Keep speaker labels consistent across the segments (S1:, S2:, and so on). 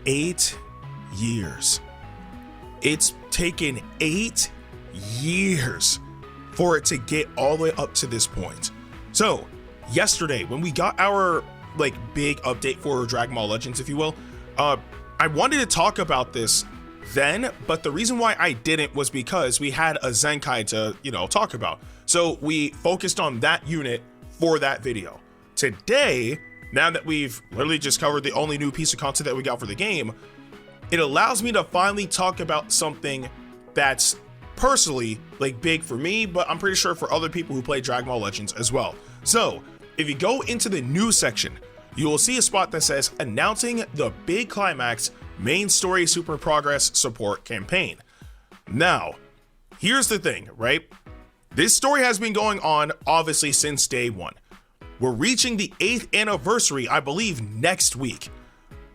S1: 8 years. It's taken 8 years for it to get all the way up to this point. So yesterday, when we got our big update for Dragon Ball Legends, if you will, I wanted to talk about this then, but the reason why I didn't was because we had a Zenkai to, talk about. So we focused on that unit for that video. Today, now that we've literally just covered the only new piece of content that we got for the game, it allows me to finally talk about something that's personally big for me, but I'm pretty sure for other people who play Dragon Ball Legends as well. So if you go into the news section, you will see a spot that says announcing the big climax main story super progress support campaign. Now, here's the thing, right? This story has been going on obviously since day one. We're reaching the 8th anniversary, I believe, next week.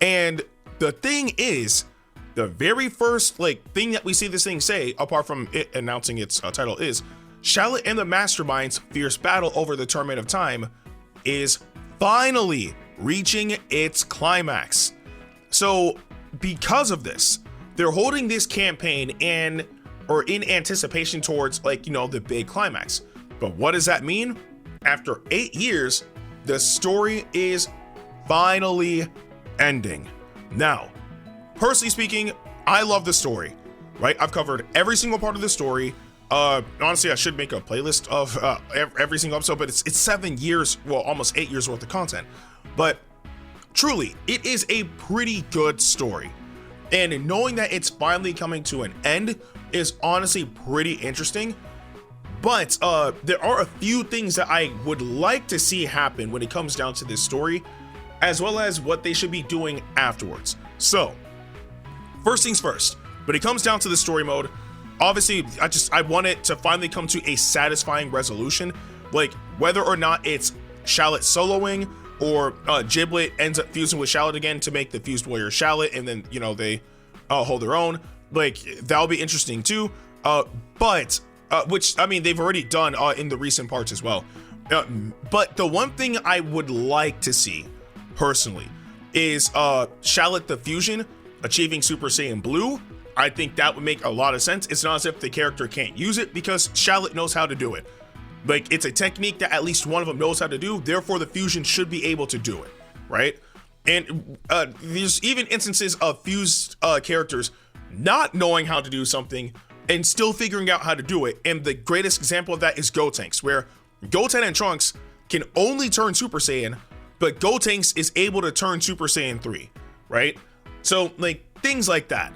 S1: And the thing is, the very first thing that we see this thing say, apart from it announcing its title, is Shallot and the Mastermind's fierce battle over the Tournament of Time is finally reaching its climax. So because of this, they're holding this campaign in anticipation towards the big climax. But what does that mean? After 8 years, the story is finally ending. Now, personally speaking, I love the story, right? I've covered every single part of the story. Honestly, I should make a playlist of every single episode, but it's 7 years, well, almost 8 years worth of content. But truly, it is a pretty good story. And knowing that it's finally coming to an end is honestly pretty interesting. But there are a few things that I would like to see happen when it comes down to this story, as well as what they should be doing afterwards. So, first things first, when it comes down to the story mode, obviously, I want it to finally come to a satisfying resolution, whether or not it's Shallet soloing or Giblet ends up fusing with Shallot again to make the fused warrior Shallet, and then they hold their own. That'll be interesting too. But which I mean they've already done in the recent parts as well. But the one thing I would like to see personally is Shallet the fusion achieving Super Saiyan Blue. I think that would make a lot of sense. It's not as if the character can't use it, because Shallet knows how to do it. It's a technique that at least one of them knows how to do, therefore the fusion should be able to do it, right? And there's even instances of fused characters not knowing how to do something and still figuring out how to do it. And the greatest example of that is Gotenks, where Goten and Trunks can only turn Super Saiyan, but Gotenks is able to turn Super Saiyan 3, right? So things like that.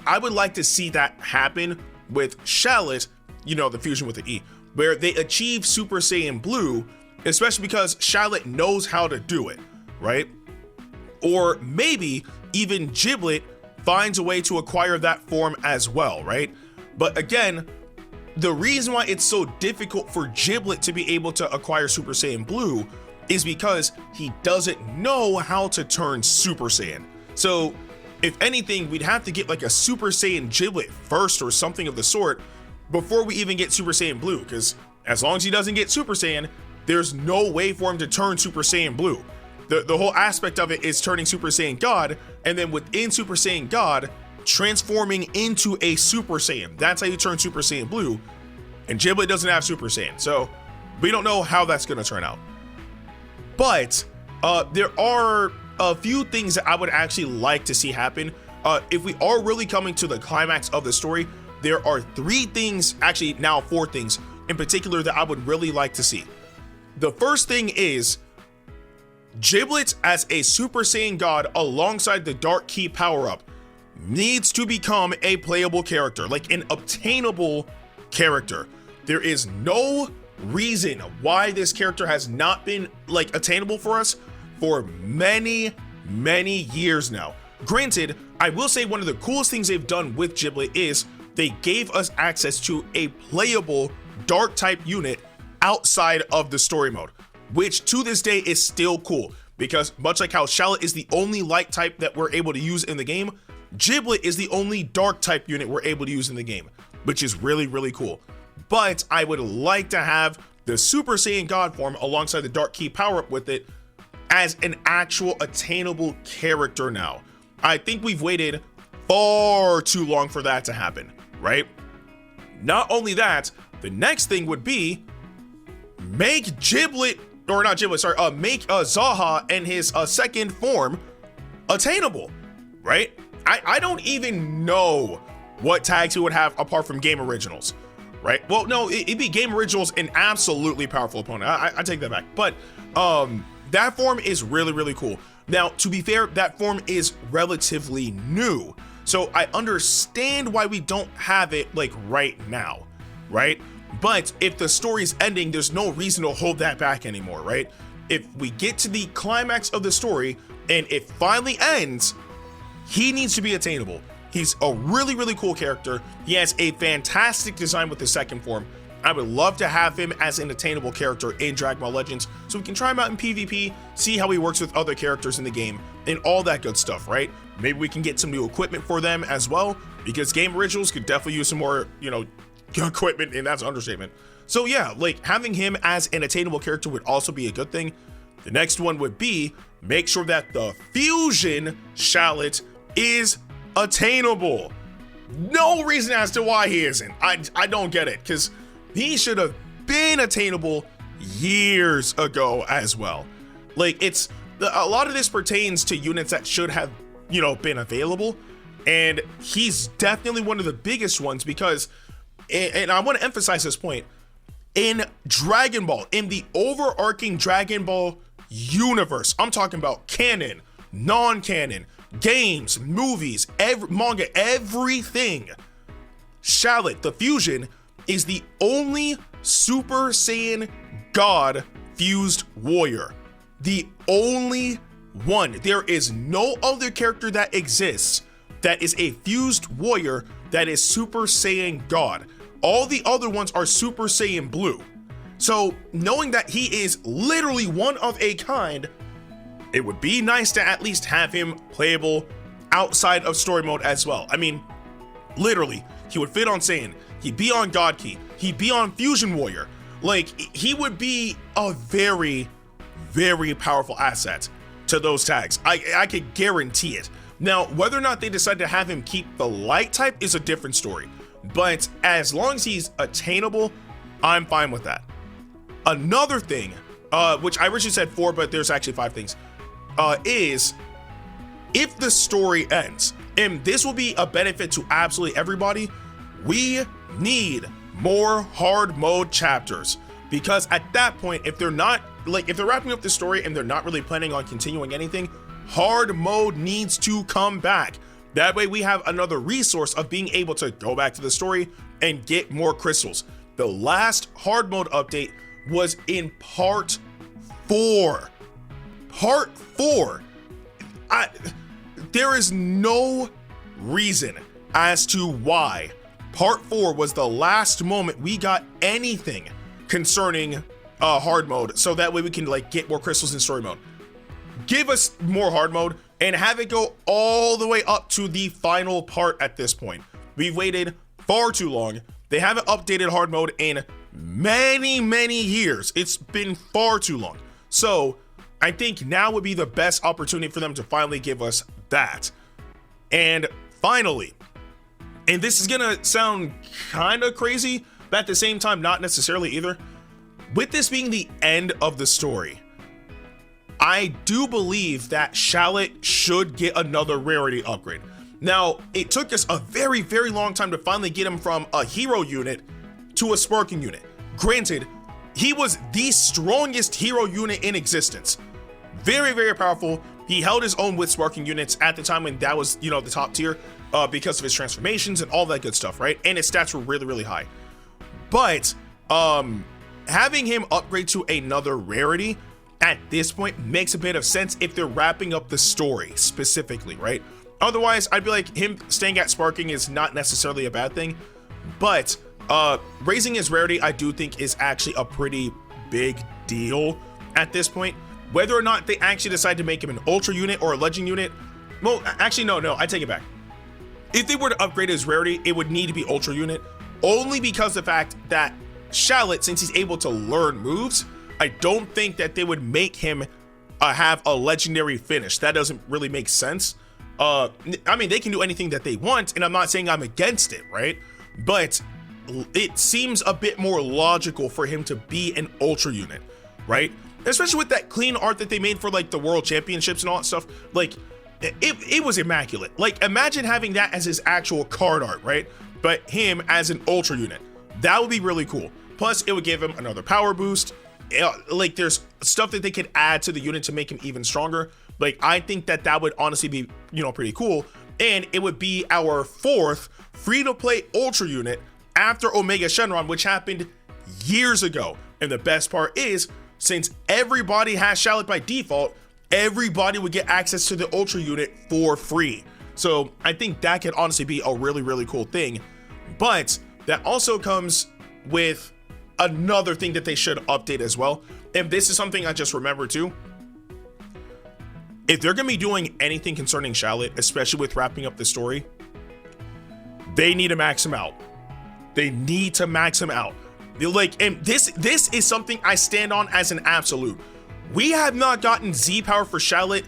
S1: I would like to see that happen with Shallet, the fusion with the E, where they achieve Super Saiyan Blue, especially because Shallet knows how to do it, right? Or maybe even Giblet finds a way to acquire that form as well, right? But again, the reason why it's so difficult for Giblet to be able to acquire Super Saiyan Blue is because he doesn't know how to turn Super Saiyan. So if anything, we'd have to get a Super Saiyan Giblet first or something of the sort before we even get Super Saiyan Blue, because as long as he doesn't get Super Saiyan, there's no way for him to turn Super Saiyan Blue. The whole aspect of it is turning Super Saiyan God, and then within Super Saiyan God, transforming into a Super Saiyan. That's how you turn Super Saiyan Blue, and Giblet doesn't have Super Saiyan, so we don't know how that's going to turn out. But there are a few things that I would actually like to see happen. If we are really coming to the climax of the story, there are 3 things, actually now 4 things in particular, that I would really like to see. The first thing is Giblet as a Super Saiyan God alongside the Dark Key power-up needs to become a playable character, an obtainable character. There is no reason why this character has not been attainable for us for many years now. Granted, I will say one of the coolest things they've done with Giblet is they gave us access to a playable dark type unit outside of the story mode, which to this day is still cool, because much like how Shallot is the only light type that we're able to use in the game, Giblet is the only dark type unit we're able to use in the game, which is really cool. But I would like to have the Super Saiyan God form alongside the Dark Key power-up with it as an actual attainable character now. I think we've waited far too long for that to happen, right? Not only that, the next thing would be make Giblet, or not Giblet, sorry, make Zahha and his second form attainable, right? I don't even know what tags he would have apart from game originals, right? Well, no, it'd be game originals, an absolutely powerful opponent. I take that back, but that form is really, really cool. Now, to be fair, that form is relatively new, so I understand why we don't have it like right now, right? But if the story's ending, there's no reason to hold that back anymore, right? If we get to the climax of the story and it finally ends, he needs to be attainable. He's a really, really cool character. He has a fantastic design with the second form. I would love to have him as an attainable character in Dragon Ball Legends so we can try him out in PvP, see how he works with other characters in the game, and all that good stuff, right? Maybe we can get some new equipment for them as well, because game originals could definitely use some more, you know, equipment, and that's an understatement. So yeah, like having him as an attainable character would also be a good thing. The next one would be make sure that the fusion Shallot is attainable. No reason as to why he isn't. I don't get it, because he should have been attainable years ago as well. Like, it's a lot of this pertains to units that should have, you know, been available, and he's definitely one of the biggest ones because, and I want to emphasize this point, in Dragon Ball, in the overarching Dragon Ball universe, I'm talking about canon, non-canon, games, movies, manga, everything, Shallot, the fusion, is the only Super Saiyan God fused warrior. The only one. There is no other character that exists that is a fused warrior that is Super Saiyan God. All the other ones are Super Saiyan Blue. So knowing that he is literally one of a kind, it would be nice to at least have him playable outside of story mode as well. I mean, literally, he would fit on Saiyan, he'd be on God Key, he'd be on Fusion Warrior. Like, he would be a very, very powerful asset to those tags. I could guarantee it. Now, whether or not they decide to have him keep the light type is a different story. But as long as he's attainable, I'm fine with that. Another thing, which I originally said 4, but there's actually 5 things, is if the story ends, and this will be a benefit to absolutely everybody, we need more hard mode chapters, because at that point, if they're not, like, if they're wrapping up the story and they're not really planning on continuing anything, hard mode needs to come back. That way we have another resource of being able to go back to the story and get more crystals. The last hard mode update was in part 4. Part 4. There is no reason as to why part 4 was the last moment we got anything concerning hard mode, so that way we can like get more crystals in story mode. Give us more hard mode and have it go all the way up to the final part at this point. We've waited far too long. They haven't updated hard mode in many, many years. It's been far too long. So I think now would be the best opportunity for them to finally give us that. And finally, and this is gonna sound kind of crazy, but at the same time, not necessarily either. With this being the end of the story, I do believe that Shallot should get another rarity upgrade. Now, it took us a very, very long time to finally get him from a hero unit to a sparking unit. Granted, he was the strongest hero unit in existence. Very, very powerful. He held his own with sparking units at the time when that was, you know, the top tier because of his transformations and all that good stuff, right? And his stats were really, really high. But having him upgrade to another rarity at this point makes a bit of sense if they're wrapping up the story specifically, right? Otherwise, I'd be like, him staying at sparking is not necessarily a bad thing, but raising his rarity, I do think is actually a pretty big deal at this point. Whether or not they actually decide to make him an ultra unit or a legend unit, well, actually, no, I take it back. If they were to upgrade his rarity, it would need to be ultra unit, only because of the fact that Shallot, since he's able to learn moves, I don't think that they would make him have a legendary finish. That doesn't really make sense. I mean, they can do anything that they want, and I'm not saying I'm against it, right? But it seems a bit more logical for him to be an ultra unit, right? Especially with that clean art that they made for like the world championships and all that stuff. Like it was immaculate. Like imagine having that as his actual card art, right? But him as an ultra unit, that would be really cool. Plus it would give him another power boost. Like there's stuff that they could add to the unit to make him even stronger. Like I think that would honestly be, you know, pretty cool. And it would be our 4th free-to-play ultra unit after Omega Shenron, which happened years ago. And the best part is, since everybody has Shallot by default, everybody would get access to the ultra unit for free. So I think that could honestly be a really, really cool thing. But that also comes with another thing that they should update as well. And this is something I just remembered too. If they're going to be doing anything concerning Shallot, especially with wrapping up the story, they need to max him out. They need to max him out. Like, and this is something I stand on as an absolute. We have not gotten Z power for Shallot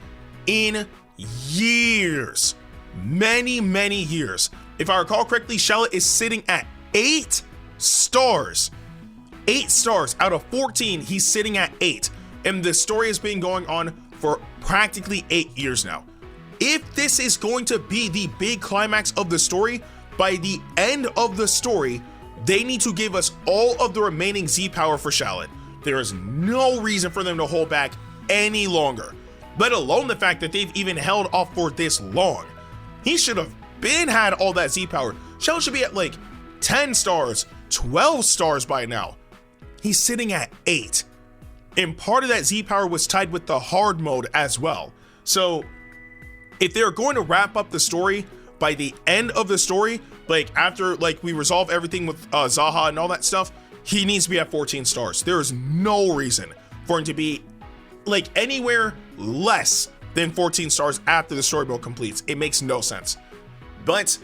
S1: in years. Many, many years. If I recall correctly, Shallot is sitting at 8 stars. 8 stars out of 14, he's sitting at 8. And the story has been going on for practically 8 years now. If this is going to be the big climax of the story, by the end of the story, they need to give us all of the remaining Z power for Shallot. There is no reason for them to hold back any longer, let alone the fact that they've even held off for this long. He should have been had all that Z power. Shallot should be at like 10 stars, 12 stars by now. He's sitting at 8. And part of that Z power was tied with the hard mode as well. So if they're going to wrap up the story by the end of the story, like after like we resolve everything with Zahha and all that stuff, he needs to be at 14 stars. There is no reason for him to be like anywhere less than 14 stars after the story mode completes. It makes no sense. But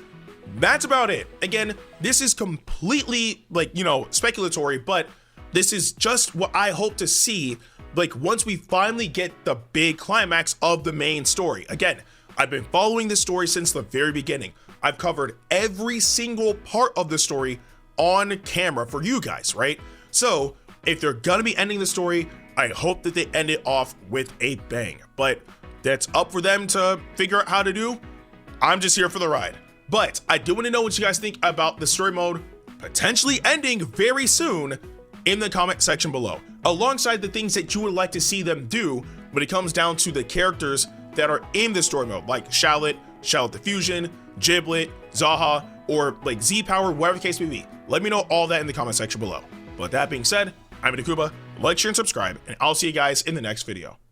S1: that's about it. Again, this is completely like, you know, speculatory, but this is just what I hope to see, like once we finally get the big climax of the main story. Again, I've been following this story since the very beginning. I've covered every single part of the story on camera for you guys, right? So if they're gonna be ending the story, I hope that they end it off with a bang. But that's up for them to figure out how to do. I'm just here for the ride. But I do want to know what you guys think about the story mode potentially ending very soon in the comment section below, alongside the things that you would like to see them do when it comes down to the characters that are in the story mode, like Shallot, Shallot the Fusion, Giblet, Zahha, or like Z Power, whatever the case may be. Let me know all that in the comment section below. But that being said, I'm Ndukauba, like, share, and subscribe, and I'll see you guys in the next video.